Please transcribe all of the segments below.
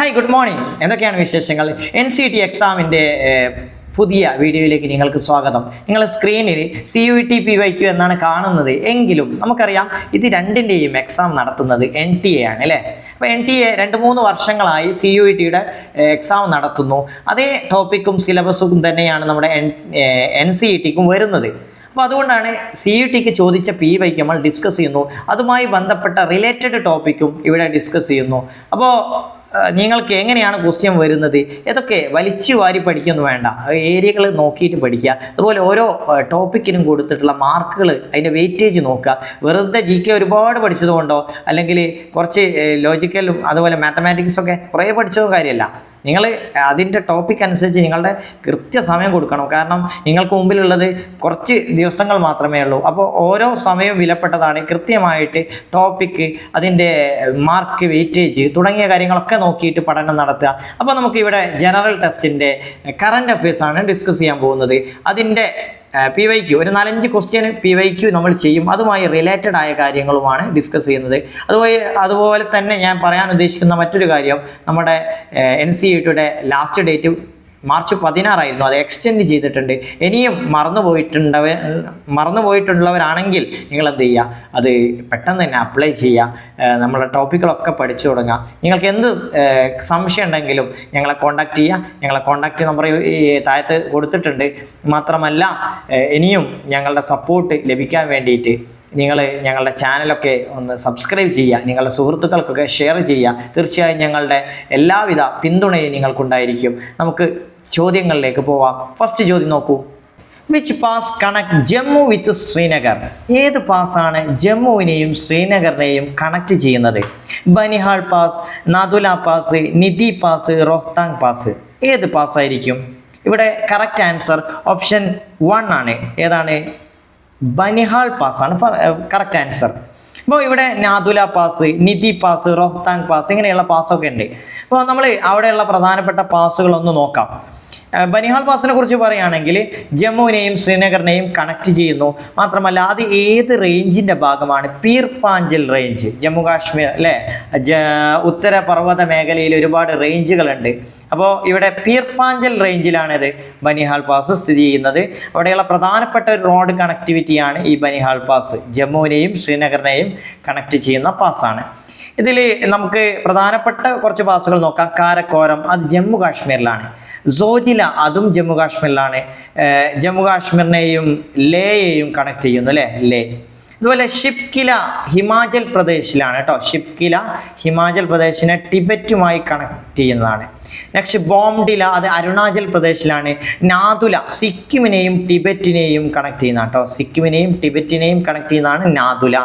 Hi, good morning. എന്തൊക്കെയാണ് വിശേഷങ്ങൾ? NCET എക്സാമിൻ്റെ പുതിയ വീഡിയോയിലേക്ക് നിങ്ങൾക്ക് സ്വാഗതം. നിങ്ങൾ സ്ക്രീനിൽ CUET PYQ എന്നാണ് കാണുന്നത് എങ്കിലും നമുക്കറിയാം ഇത് രണ്ടിൻ്റെയും എക്സാം നടത്തുന്നത് NTA ആണ് അല്ലേ. അപ്പോൾ NTA 2-3 വർഷങ്ങളായി CUETയുടെ എക്സാം നടത്തുന്നു. അതേ ടോപ്പിക്കും സിലബസും തന്നെയാണ് നമ്മുടെ NCETക്കും വരുന്നത്. അപ്പോൾ അതുകൊണ്ടാണ് CUETക്ക് ചോദിച്ച PYQ നമ്മൾ ഡിസ്കസ് ചെയ്യുന്നു. അതുമായി ബന്ധപ്പെട്ട റിലേറ്റഡ് ടോപ്പിക്കും ഇവിടെ ഡിസ്കസ് ചെയ്യുന്നു. അപ്പോൾ നിങ്ങൾക്ക് എങ്ങനെയാണ് ക്വസ്റ്റ്യൻ വരുന്നത്, ഇതൊക്കെ വലിച്ചു വാരി പഠിക്കൊന്നും വേണ്ട, ഏരിയകൾ നോക്കിയിട്ട് പഠിക്കുക. അതുപോലെ ഓരോ ടോപ്പിക്കിനും കൊടുത്തിട്ടുള്ള മാർക്കുകൾ അതിൻ്റെ വെയിറ്റേജ് നോക്കുക. വെറുതെ GK ഒരുപാട് പഠിച്ചതുകൊണ്ടോ അല്ലെങ്കിൽ കുറച്ച് ലോജിക്കലും അതുപോലെ മാത്തമാറ്റിക്സൊക്കെ കുറേ പഠിച്ചതോ കാര്യമല്ല. നിങ്ങൾ അതിൻ്റെ ടോപ്പിക് അനുസരിച്ച് നിങ്ങളുടെ കൃത്യസമയം കൊടുക്കണം. കാരണം നിങ്ങൾക്ക് മുമ്പിലുള്ളത് കുറച്ച് ദിവസങ്ങൾ മാത്രമേ ഉള്ളൂ. അപ്പോൾ ഓരോ സമയവും വിലപ്പെട്ടതാണ്. കൃത്യമായിട്ട് ടോപ്പിക്ക്, അതിൻ്റെ മാർക്ക്, വെയിറ്റേജ് തുടങ്ങിയ കാര്യങ്ങളൊക്കെ നോക്കിയിട്ട് പഠനം നടത്തുക. അപ്പോൾ നമുക്കിവിടെ ജനറൽ ടെസ്റ്റിൻ്റെ കറണ്ട് അഫയേഴ്സാണ് ഡിസ്കസ് ചെയ്യാൻ പോകുന്നത്. അതിൻ്റെ PYQ ഒരു 4-5 ക്വസ്റ്റ്യൻ PYQ നമ്മൾ ചെയ്യും. അതുമായി റിലേറ്റഡ് ആയ കാര്യങ്ങളുമാണ് ഡിസ്കസ് ചെയ്യുന്നത്. അതുപോലെ തന്നെ ഞാൻ പറയാൻ ഉദ്ദേശിക്കുന്ന മറ്റൊരു കാര്യം, നമ്മുടെ NCETയുടെ ലാസ്റ്റ് ഡേറ്റ് മാർച്ച് 16 അത് എക്സ്റ്റെൻഡ് ചെയ്തിട്ടുണ്ട്. ഇനിയും മറന്നുപോയിട്ടുള്ളവരാണെങ്കിൽ നിങ്ങൾ എന്ത് ചെയ്യുക, അത് പെട്ടെന്ന് തന്നെ അപ്ലൈ ചെയ്യുക. നമ്മളെ ടോപ്പിക്കുകളൊക്കെ പഠിച്ചു തുടങ്ങുക. നിങ്ങൾക്ക് എന്ത് സംശയം ഉണ്ടെങ്കിലും ഞങ്ങളെ കോൺടാക്ട് ചെയ്യുക. ഞങ്ങളെ കോൺടാക്റ്റ് നമ്പർ ഈ താഴത്ത് കൊടുത്തിട്ടുണ്ട്. മാത്രമല്ല ഇനിയും ഞങ്ങളുടെ സപ്പോർട്ട് ലഭിക്കാൻ വേണ്ടിയിട്ട് നിങ്ങൾ ഞങ്ങളുടെ ചാനലൊക്കെ ഒന്ന് സബ്സ്ക്രൈബ് ചെയ്യുക. നിങ്ങളുടെ സുഹൃത്തുക്കൾക്കൊക്കെ ഷെയർ ചെയ്യുക. തീർച്ചയായും ഞങ്ങളുടെ എല്ലാവിധ പിന്തുണയും നിങ്ങൾക്കുണ്ടായിരിക്കും. നമുക്ക് ചോദ്യങ്ങളിലേക്ക് പോവാം. ഫസ്റ്റ് ചോദ്യം നോക്കൂ. Which pass connect Jammu with Srinagar? ഏത് പാസ്സാണ് ജമ്മുവിനെയും ശ്രീനഗറിനെയും കണക്ട് ചെയ്യുന്നത്? Banihal pass, Nathula pass, Nidhi pass, Rohtang pass. ഏത് പാസ്സായിരിക്കും? ഇവിടെ കറക്റ്റ് ആൻസർ ഓപ്ഷൻ 1 ആണ്. ഏതാണ്? ബനിഹാൾ പാസ്സാണ് കറക്റ്റ് ആൻസർ. അപ്പോൾ ഇവിടെ Nathula pass, Nidhi pass, Rohtang pass ഇങ്ങനെയുള്ള പാസ്സൊക്കെ ഉണ്ട്. അപ്പോൾ നമ്മൾ അവിടെയുള്ള പ്രധാനപ്പെട്ട പാസ്സുകളൊന്ന് നോക്കാം. ബനിഹാൾ പാസിനെ കുറിച്ച് പറയുകയാണെങ്കിൽ ജമ്മുവിനെയും ശ്രീനഗറിനെയും കണക്ട് ചെയ്യുന്നു. മാത്രമല്ല അത് ഏത് റേഞ്ചിൻ്റെ ഭാഗമാണ്? പീർ പാഞ്ചൽ റേഞ്ച്, ജമ്മു കാശ്മീർ അല്ലേ. ഉത്തര പർവ്വത മേഖലയിൽ ഒരുപാട് റേഞ്ചുകളുണ്ട്. അപ്പോൾ ഇവിടെ പീർ പാഞ്ചൽ റേഞ്ചിലാണിത് ബനിഹാൾ പാസ് സ്ഥിതി ചെയ്യുന്നത്. അവിടെയുള്ള പ്രധാനപ്പെട്ട ഒരു റോഡ് കണക്ടിവിറ്റിയാണ് ഈ ബനിഹാൾ പാസ്. ജമ്മുവിനെയും ശ്രീനഗറിനെയും കണക്ട് ചെയ്യുന്ന പാസ്സാണ്. ഇതിൽ നമുക്ക് പ്രധാനപ്പെട്ട കുറച്ച് പാസുകൾ നോക്കാം. കാരക്കോരം, അത് ജമ്മു കാശ്മീരിലാണ്. സോജില, അതും ജമ്മു കാശ്മീരിലാണ്. ജമ്മു കാശ്മീരിനെയും ലേയെയും കണക്ട് ചെയ്യുന്നു അല്ലേ, ലേ. അതുപോലെ ഷിപ്കില ഹിമാചൽ പ്രദേശിലാണ് കേട്ടോ. ഷിപ്കില ഹിമാചൽ പ്രദേശിനെ ടിബറ്റുമായി കണക്ട് ചെയ്യുന്നതാണ്. നെക്സ്റ്റ് ബോംഡില, അത് അരുണാചൽ പ്രദേശിലാണ്. നാഥുല സിക്കിമിനെയും ടിബറ്റിനെയും കണക്ട് ചെയ്യുന്ന കേട്ടോ. സിക്കിമിനെയും ടിബറ്റിനെയും കണക്ട് ചെയ്യുന്നതാണ് നാഥുല.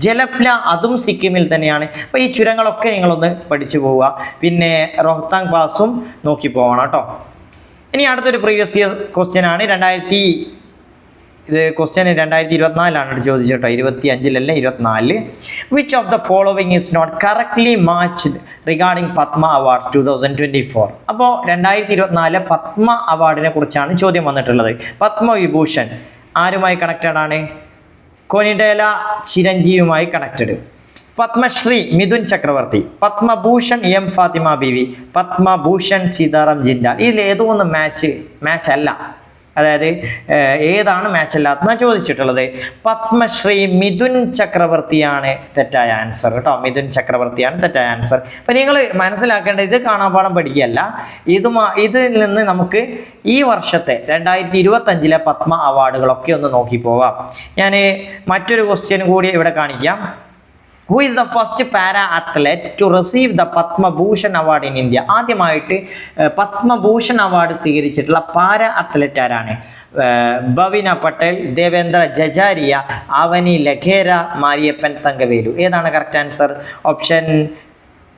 ജലപ്ല, അതും സിക്കിമിൽ തന്നെയാണ്. അപ്പോൾ ഈ ചുരങ്ങളൊക്കെ നിങ്ങളൊന്ന് പഠിച്ചു പോവുക. പിന്നെ റോഹ്താങ് പാസും നോക്കി പോകണം കേട്ടോ. ഇനി അടുത്തൊരു പ്രീവിയസ് ഇയർ ക്വസ്റ്റ്യൻ ആണ്. ഇത് ക്വസ്റ്റ്യൻ 2024 ചോദിച്ചു കേട്ടോ. 25 24. Which of the following is not correctly matched regarding Padma award 2024? അപ്പോൾ 2024 പത്മ അവാർഡിനെ കുറിച്ചാണ് ചോദ്യം വന്നിട്ടുള്ളത്. പത്മവിഭൂഷൺ ആരുമായി കണക്റ്റഡ് ആണ്? കൊനിഡേല ചിരഞ്ജീവിയുമായി കണക്റ്റഡ്. പത്മശ്രീ മിഥുൻ ചക്രവർത്തി. പത്മഭൂഷൺ M ഫാത്തിമ ബീവി. പത്മഭൂഷൺ സീതാറാം ജിൻഡാൽ. ഇതിൽ ഏതോ ഒന്ന് മാച്ച് അല്ല. അതായത് ഏതാണ് മാച്ച് അല്ലാത്തതെന്ന് ചോദിച്ചിട്ടുള്ളത്. പത്മശ്രീ മിഥുൻ ചക്രവർത്തിയാണ് തെറ്റായ ആൻസർ കേട്ടോ. മിഥുൻ ചക്രവർത്തിയാണ് തെറ്റായ ആൻസർ. അപ്പം നിങ്ങൾ മനസ്സിലാക്കേണ്ടത് ഇത് കാണാപാഠം പഠിക്കുകയല്ല. ഇതിൽ നിന്ന് നമുക്ക് ഈ വർഷത്തെ 2025 പത്മ അവാർഡുകളൊക്കെ ഒന്ന് നോക്കി പോവാം. ഞാൻ മറ്റൊരു ക്വസ്റ്റ്യൻ കൂടി ഇവിടെ കാണിക്കാം. Who is the first para athlete to receive the Padma Bhushan award in India? ആദ്യമായിട്ട് പത്മഭൂഷൺ അവാർഡ് സ്വീകരിച്ചിട്ടുള്ള പാര അത്ലറ്റ് ആരാണ്? ഭവിന പട്ടേൽ, ദേവേന്ദ്ര ജജാരിയ, അവനി ലഖേര, മാരിയപ്പൻ തങ്കവേലു. ഏതാണ് കറക്റ്റ് ആൻസർ? ഓപ്ഷൻ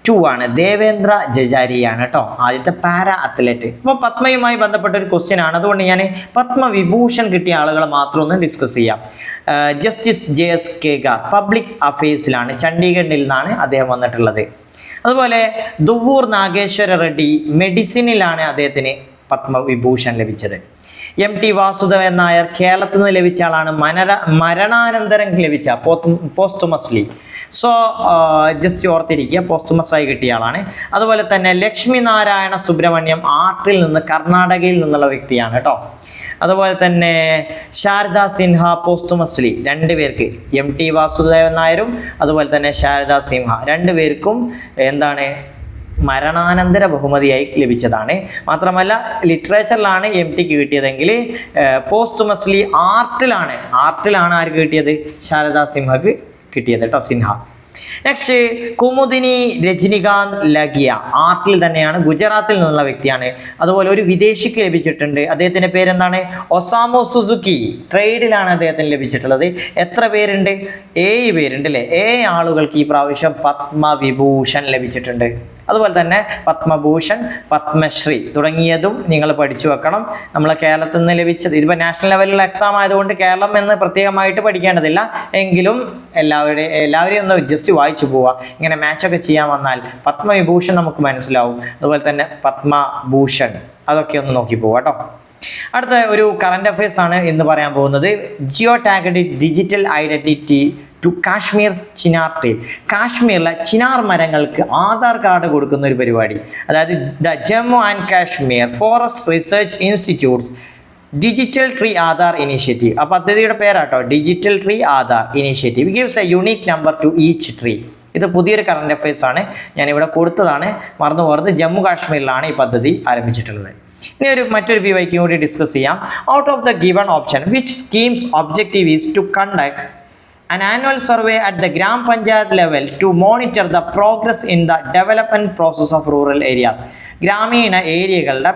2 ആണ്. ദേവേന്ദ്ര ജജാരിയാണ് കേട്ടോ ആദ്യത്തെ പാരാ അത്ലറ്റ്. അപ്പോൾ പത്മയുമായി ബന്ധപ്പെട്ട ഒരു ക്വസ്റ്റ്യൻ ആണ്. അതുകൊണ്ട് ഞാൻ പത്മവിഭൂഷൺ കിട്ടിയ ആളുകളെ മാത്രം ഒന്ന് ഡിസ്കസ് ചെയ്യാം. ജസ്റ്റിസ് JS കേഗാർ പബ്ലിക് അഫയേഴ്സിലാണ്, ചണ്ഡീഗഡിൽ നിന്നാണ് അദ്ദേഹം വന്നിട്ടുള്ളത്. അതുപോലെ ദുവൂർ നാഗേശ്വര റെഡ്ഡി മെഡിസിനിലാണ് അദ്ദേഹത്തിന് പത്മവിഭൂഷൺ ലഭിച്ചത്. MT വാസുദേവൻ നായർ കേരളത്തിൽ നിന്ന് ലഭിച്ച ആളാണ്, മരണാനന്തരം ലഭിച്ച പോസ്റ്റുമസ്ലി. സോ ജസ്റ്റ് ഓർത്തിരിക്കുക, പോസ്റ്റുമസായി കിട്ടിയ ആളാണ്. അതുപോലെ തന്നെ ലക്ഷ്മി നാരായണ സുബ്രഹ്മണ്യം ആർട്ടിൽ നിന്ന്, കർണാടകയിൽ നിന്നുള്ള വ്യക്തിയാണ് കേട്ടോ. അതുപോലെ തന്നെ ശാരദാ സിൻഹ പോസ്റ്റുമസ്ലി, രണ്ടുപേർക്ക് MT വാസുദേവൻ നായരും അതുപോലെ തന്നെ ശാരദാ സിൻഹ രണ്ടുപേർക്കും എന്താണ് മരണാനന്തര ബഹുമതിയായി ലഭിച്ചതാണ്. മാത്രമല്ല ലിറ്ററേച്ചറിലാണ് MTക്ക് കിട്ടിയതെങ്കിൽ പോസ്റ്റുമസ്ലി ആർട്ടിലാണ് ആർക്ക് കിട്ടിയത്, ശാരദാ സിൻഹക്ക് കിട്ടിയത് കേട്ടോ, സിൻഹ. നെക്സ്റ്റ് കുമുദിനി രജനികാന്ത് ലഗിയ, ആർട്ടിൽ തന്നെയാണ്, ഗുജറാത്തിൽ നിന്നുള്ള വ്യക്തിയാണ്. അതുപോലെ ഒരു വിദേശിക്ക് ലഭിച്ചിട്ടുണ്ട്, അദ്ദേഹത്തിൻ്റെ പേരെന്താണ്, ഒസാമു സുസുക്കി, ട്രേഡിലാണ് അദ്ദേഹത്തിന് ലഭിച്ചിട്ടുള്ളത്. എത്ര പേരുണ്ട്, 7 പേരുണ്ട് അല്ലേ. 7 ആളുകൾക്ക് ഈ പ്രാവശ്യം പത്മവിഭൂഷൺ ലഭിച്ചിട്ടുണ്ട്. അതുപോലെ തന്നെ പത്മഭൂഷൺ, പത്മശ്രീ തുടങ്ങിയതും നിങ്ങൾ പഠിച്ചു വെക്കണം. നമ്മളെ കേരളത്തിൽ നിന്ന് ലഭിച്ചത്, ഇതിപ്പോൾ നാഷണൽ ലെവലിലുള്ള എക്സാം ആയതുകൊണ്ട് കേരളം എന്ന് പ്രത്യേകമായിട്ട് പഠിക്കേണ്ടതില്ല, എങ്കിലും എല്ലാവരെയും ഒന്ന് ജസ്റ്റ് വായിച്ചു പോവുക. ഇങ്ങനെ മാച്ചൊക്കെ ചെയ്യാൻ വന്നാൽ പത്മവിഭൂഷൺ നമുക്ക് മനസ്സിലാവും, അതുപോലെ തന്നെ പത്മഭൂഷൺ അതൊക്കെ ഒന്ന് നോക്കി പോവാം കേട്ടോ. അടുത്ത ഒരു കറണ്ട് അഫയേഴ്സ് ആണ് ഇന്ന് പറയാൻ പോകുന്നത്. Geo tagged digital identity to Kashmir chinar tree. കാശ്മീരിലെ ചിനാർ മരങ്ങൾക്ക് ആധാർ കാർഡ് കൊടുക്കുന്ന ഒരു പരിപാടി, അതായത് the Jammu and Kashmir forest research institutes digital tree Aadhaar initiative. ആ പദ്ധതിയുടെ പേരാട്ടോ, digital tree Aadhaar initiative gives a unique number to each tree. ഇത് പുതിയൊരു കറണ്ട് അഫയേഴ്സ് ആണ്, ഞാനിവിടെ കൊടുത്തതാണ്, മറന്നു പോകരുത്. ജമ്മു കാശ്മീരിലാണ് ഈ പദ്ധതി ആരംഭിച്ചിട്ടുള്ളത്. ഇനി മറ്റൊരു PYQ കൂടി ഡിസ്കസ് ചെയ്യാം. Out of the given option which schemes objective is to conduct an annual survey at the Gram Panchayat level to monitor the progress in the development process of rural areas. ഗ്രാമീണ ഏരിയകളുടെ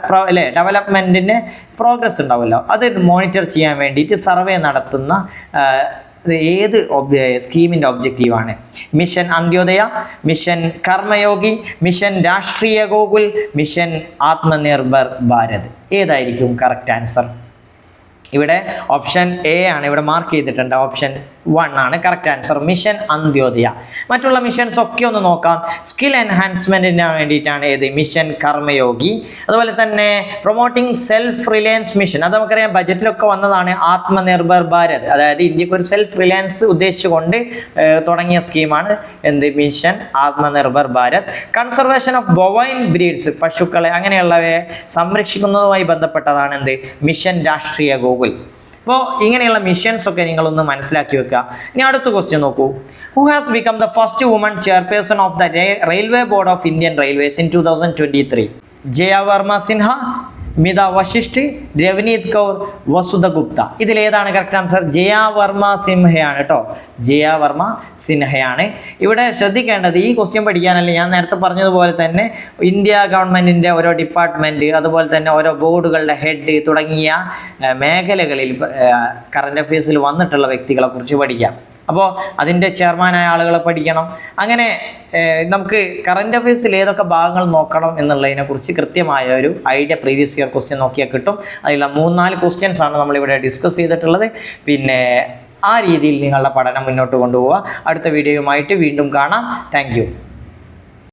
ഡെവലപ്മെൻറ്റിൻ്റെ progress ഉണ്ടാവുമല്ലോ, അത് monitor ചെയ്യാൻ വേണ്ടിയിട്ട് survey നടത്തുന്ന ഏത് സ്കീമിൻ്റെ ഒബ്ജക്റ്റീവാണ്? Mission Antyodaya, mission കർമ്മയോഗി, mission രാഷ്ട്രീയ Gokul, mission Atmanirbhar Bharat. ഏതായിരിക്കും correct answer? ഇവിടെ ഓപ്ഷൻ A ആണ് ഇവിടെ മാർക്ക് ചെയ്തിട്ടുണ്ട്, ഓപ്ഷൻ 1 ആണ് കറക്റ്റ് ആൻസർ, മിഷൻ അന്ത്യോദയ. മറ്റുള്ള മിഷൻസ് ഒക്കെ ഒന്ന് നോക്കാം. സ്കിൽ എൻഹാൻസ്മെൻറ്റിന് വേണ്ടിയിട്ടാണ് ഏത്, മിഷൻ കർമ്മയോഗി. അതുപോലെ തന്നെ പ്രൊമോട്ടിംഗ് സെൽഫ് റിലയൻസ് മിഷൻ, അത് നമുക്കറിയാം ബജറ്റിലൊക്കെ വന്നതാണ്, ആത്മനിർഭർ ഭാരത്. അതായത് ഇന്ത്യക്ക് ഒരു സെൽഫ് റിലയൻസ് ഉദ്ദേശിച്ചുകൊണ്ട് തുടങ്ങിയ സ്കീമാണ് എന്ത്, mission Atmanirbhar Bharat. Conservation of bovine breeds, പശുക്കളെ അങ്ങനെയുള്ളവയെ സംരക്ഷിക്കുന്നതുമായി ബന്ധപ്പെട്ടതാണ് എന്ത്, മിഷൻ രാഷ്ട്രീയ ഗോകുൽ. അപ്പോൾ ഇങ്ങനെയുള്ള മിഷൻസ് ഒക്കെ നിങ്ങളൊന്ന് മനസ്സിലാക്കി വെക്കുക. ഇനി അടുത്ത ക്വസ്റ്റ്യൻ നോക്കൂ. Who has become the first woman chairperson of the railway board of Indian railways in 2023? Jaya Varma Sinha, Mita Vashisht, Ravneet Kaur, Vasudha Gupta. ഇതിലേതാണ് കറക്റ്റ് ആൻസർ? ജയ വർമ്മ സിൻഹയാണ് കേട്ടോ, ജയ വർമ്മ സിൻഹയാണ്. ഇവിടെ ശ്രദ്ധിക്കേണ്ടത്, ഈ ക്വസ്റ്റ്യൻ പഠിക്കാനല്ലേ ഞാൻ നേരത്തെ പറഞ്ഞതുപോലെ തന്നെ ഇന്ത്യ ഗവൺമെൻറ്റിൻ്റെ ഓരോ ഡിപ്പാർട്ട്മെൻറ്റ്, അതുപോലെ തന്നെ ഓരോ ബോർഡുകളുടെ ഹെഡ് തുടങ്ങിയ മേഖലകളിൽ കറണ്ട് അഫയേഴ്സിൽ വന്നിട്ടുള്ള വ്യക്തികളെ കുറിച്ച് പഠിക്കാം. അപ്പോൾ അതിൻ്റെ ചെയർമാനായ ആളുകളെ പഠിക്കണം. അങ്ങനെ നമുക്ക് കറണ്ട് അഫയേഴ്സിൽ ഏതൊക്കെ ഭാഗങ്ങൾ നോക്കണം എന്നുള്ളതിനെക്കുറിച്ച് കൃത്യമായ ഒരു ഐഡിയ പ്രീവിയസ് ഇയർ ക്വസ്റ്റ്യൻ നോക്കിയാൽ കിട്ടും. അതിലുള്ള 3-4 ക്വസ്റ്റ്യൻസ് ആണ് നമ്മളിവിടെ ഡിസ്കസ് ചെയ്തിട്ടുള്ളത്. പിന്നെ ആ രീതിയിൽ നിങ്ങളുടെ പഠനം മുന്നോട്ട് കൊണ്ടുപോവുക. അടുത്ത വീഡിയോയുമായിട്ട് വീണ്ടും കാണാം. താങ്ക്